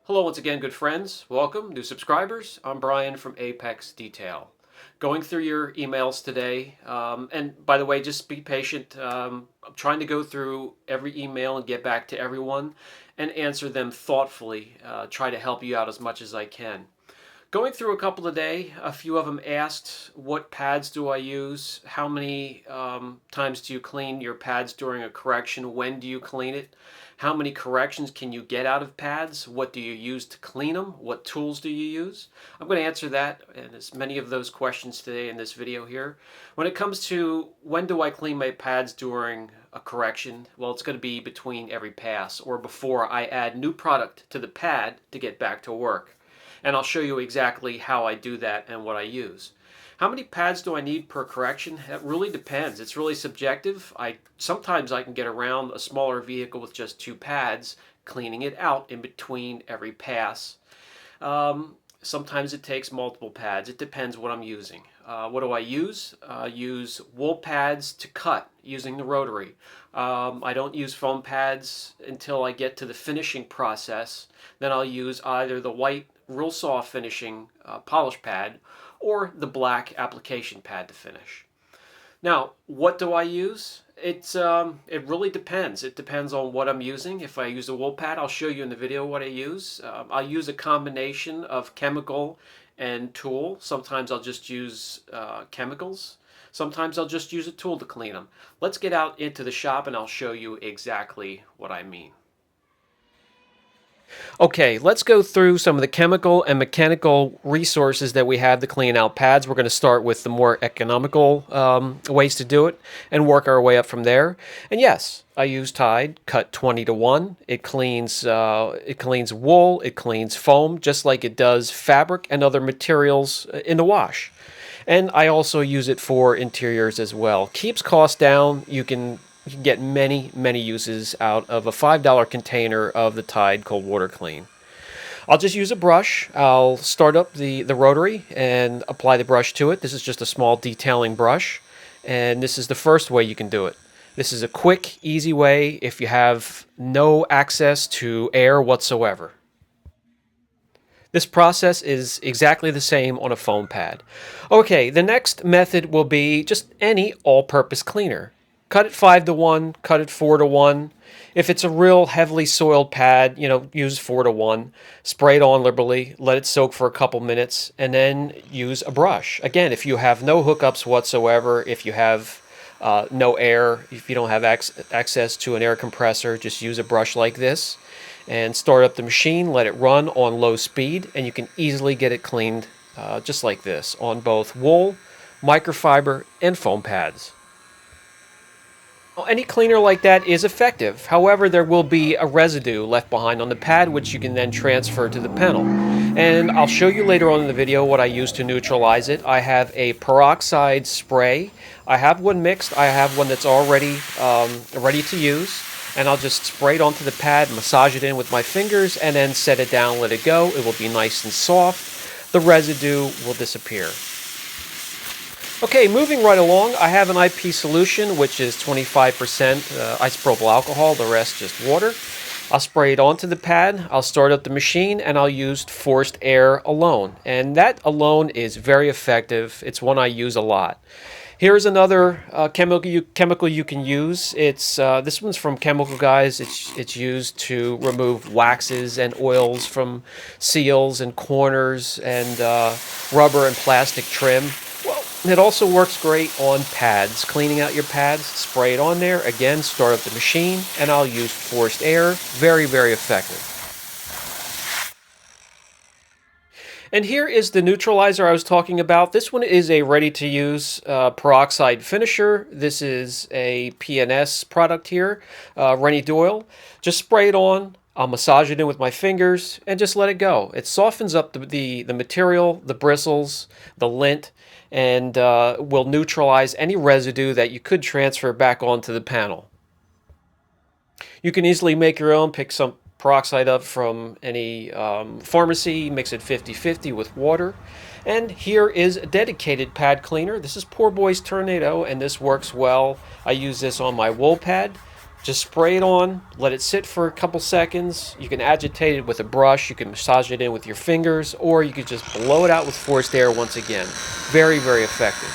Hello once again, good friends. Welcome, new subscribers. I'm Brian from Apex Detail. Going through your emails today, and by the way, just be patient. I'm trying to go through every email and get back to everyone and answer them thoughtfully. Try to help you out as much as I can. Going through a couple today, a few of them asked, what pads do I use? How many times do you clean your pads during a correction? When do you clean it? How many corrections can you get out of pads? What do you use to clean them? What tools do you use? I'm going to answer that and as many of those questions today in this video here. When it comes to when do I clean my pads during a correction, well, it's going to be between every pass or before I add new product to the pad to get back to work. And I'll show you exactly how I do that and what I use. How many pads do I need per correction? It really depends. It's really subjective. Sometimes I can get around a smaller vehicle with just 2 pads, cleaning it out in between every pass. Sometimes it takes multiple pads. It depends what I'm using. What do I use? I use wool pads to cut using the rotary. I don't use foam pads until I get to the finishing process. Then I'll use either the white real soft finishing polish pad or the black application pad to finish. Now, what do I use? It really depends. It depends on what I'm using. If I use a wool pad, I'll show you in the video what I use. I'll use a combination of chemical and tool. Sometimes I'll just use chemicals. Sometimes I'll just use a tool to clean them. Let's get out into the shop and I'll show you exactly what I mean. Okay, let's go through some of the chemical and mechanical resources that we have to clean out pads. We're going to start with the more economical ways to do it and work our way up from there. And yes, I use Tide, cut 20-to-1. It cleans wool, it cleans foam, just like it does fabric and other materials in the wash. And I also use it for interiors as well. Keeps costs down. You can get many uses out of a $5 container of the Tide Cold Water Clean. I'll just use a brush. I'll start up the rotary and apply the brush to it. This is just a small detailing brush, and this is the first way you can do it. This is a quick, easy way if you have no access to air whatsoever. This process is exactly the same on a foam pad. Okay, the next method will be just any all-purpose cleaner. Cut it 5-to-1, cut it 4-to-1. If it's a real heavily soiled pad, use 4-to-1. Spray it on liberally, let it soak for a couple minutes, and then use a brush. Again, if you have no hookups whatsoever, if you have no air, if you don't have access to an air compressor, just use a brush like this and start up the machine, let it run on low speed, and you can easily get it cleaned just like this on both wool, microfiber, and foam pads. Any cleaner like that is effective. However, there will be a residue left behind on the pad, which you can then transfer to the panel. And I'll show you later on in the video what I use to neutralize it. I have a peroxide spray. I have one mixed. I have one that's already ready to use. And I'll just spray it onto the pad, massage it in with my fingers, and then set it down, let it go. It will be nice and soft. The residue will disappear. Okay, moving right along, I have an IP solution, which is 25% isopropyl alcohol, the rest just water. I'll spray it onto the pad, I'll start up the machine, and I'll use forced air alone. And that alone is very effective. It's one I use a lot. Here's another chemical you can use. This one's from Chemical Guys. It's used to remove waxes and oils from seals and corners and rubber and plastic trim. It also works great on pads. Cleaning out your pads, spray it on there. Again, start up the machine, and I'll use forced air. Very effective. And here is the neutralizer I was talking about. This one is a ready-to-use peroxide finisher. This is a PNS product here, Rennie Doyle. Just spray it on. I'll massage it in with my fingers and just let it go. It softens up the material, the bristles, the lint, and will neutralize any residue that you could transfer back onto the panel. You can easily make your own, pick some peroxide up from any pharmacy, mix it 50-50 with water. And here is a dedicated pad cleaner. This is Poor Boy's Tornado, and this works well. I use this on my wool pad. Just spray it on, let it sit for a couple seconds. You can agitate it with a brush, you can massage it in with your fingers, or you could just blow it out with forced air once again. Very, very effective.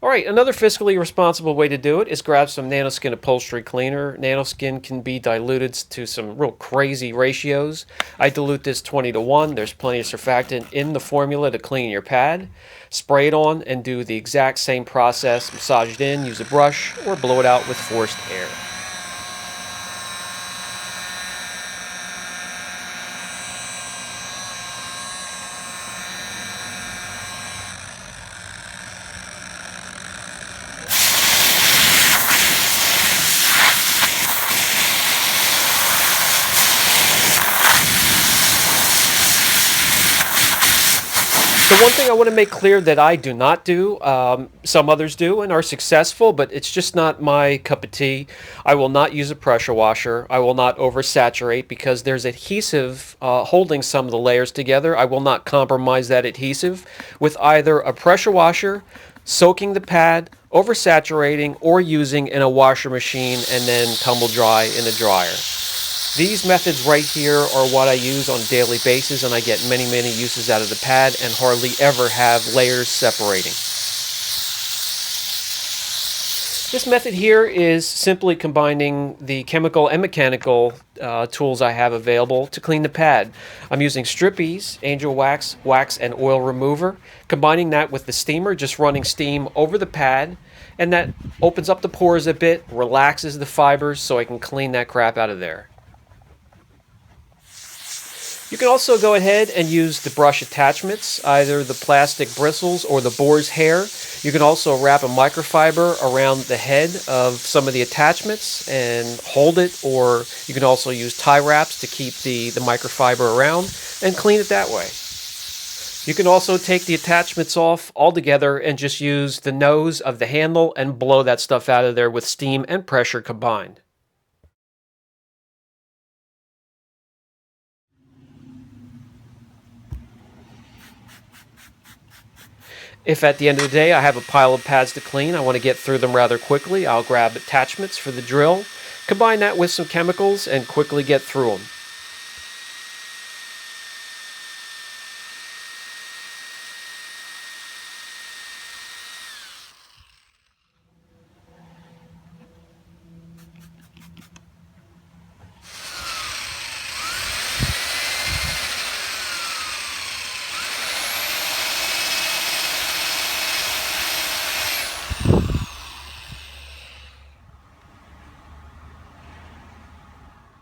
All right, another fiscally responsible way to do it is grab some NanoSkin upholstery cleaner. NanoSkin can be diluted to some real crazy ratios. I dilute this 20:1. There's plenty of surfactant in the formula to clean your pad. Spray it on and do the exact same process. Massage it in, use a brush, or blow it out with forced air. The one thing I want to make clear that I do not do, some others do and are successful, but it's just not my cup of tea. I will not use a pressure washer. I will not oversaturate because there's adhesive holding some of the layers together. I will not compromise that adhesive with either a pressure washer, soaking the pad, oversaturating, or using in a washer machine and then tumble dry in a dryer. These methods right here are what I use on a daily basis, and I get many, many uses out of the pad and hardly ever have layers separating. This method here is simply combining the chemical and mechanical tools I have available to clean the pad. I'm using Strip-Ease, Angel Wax, Wax and Oil Remover, combining that with the steamer, just running steam over the pad, and that opens up the pores a bit, relaxes the fibers so I can clean that crap out of there. You can also go ahead and use the brush attachments, either the plastic bristles or the boar's hair. You can also wrap a microfiber around the head of some of the attachments and hold it, or you can also use tie wraps to keep the microfiber around and clean it that way. You can also take the attachments off altogether and just use the nose of the handle and blow that stuff out of there with steam and pressure combined. If at the end of the day I have a pile of pads to clean, I want to get through them rather quickly, I'll grab attachments for the drill, combine that with some chemicals, and quickly get through them.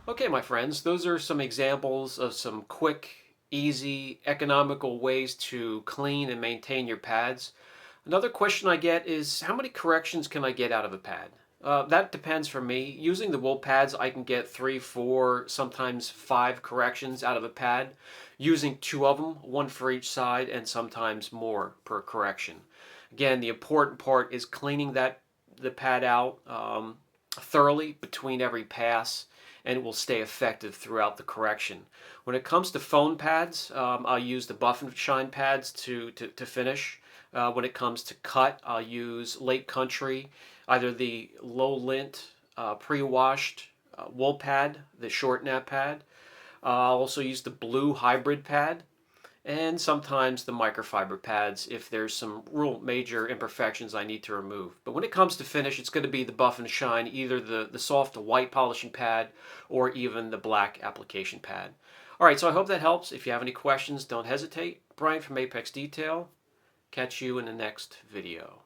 Okay, my friends, those are some examples of some quick, easy, economical ways to clean and maintain your pads. Another question I get is, how many corrections can I get out of a pad? That depends for me. Using the wool pads, I can get 3, 4, sometimes 5 corrections out of a pad. Using 2 of them, 1 for each side, and sometimes more per correction. Again, the important part is cleaning the pad out thoroughly between every pass, and it will stay effective throughout the correction. When it comes to foam pads, I'll use the buff and shine pads to finish. When it comes to cut, I'll use Lake Country, either the low lint pre-washed wool pad, the short nap pad. I'll also use the blue hybrid pad, and sometimes the microfiber pads if there's some real major imperfections I need to remove. But when it comes to finish, it's going to be the buff and shine, either the soft white polishing pad or even the black application pad. All right, so I hope that helps. If you have any questions, don't hesitate. Brian from Apex Detail. Catch you in the next video.